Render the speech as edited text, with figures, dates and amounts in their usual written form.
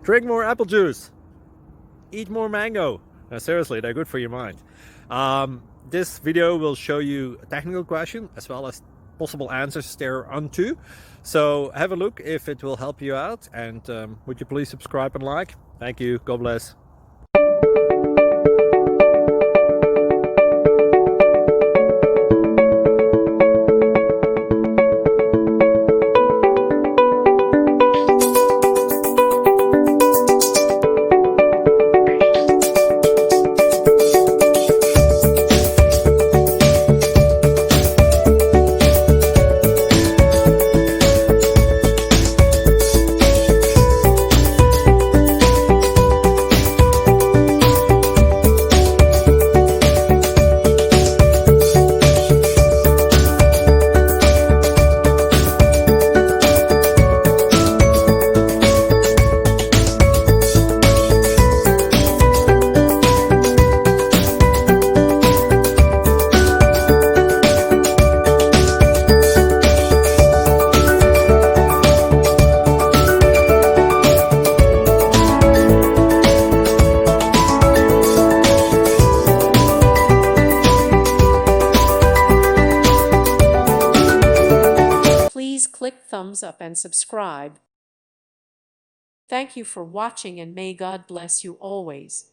Drink more apple juice. Eat more mango. Seriously, they're good for your mind. This video will show you a technical question as well as possible answers thereunto. So have a look if it will help you out, and would you please subscribe and like? Thank you. God bless. Please click thumbs up and subscribe. Thank you for watching, and may God bless you always.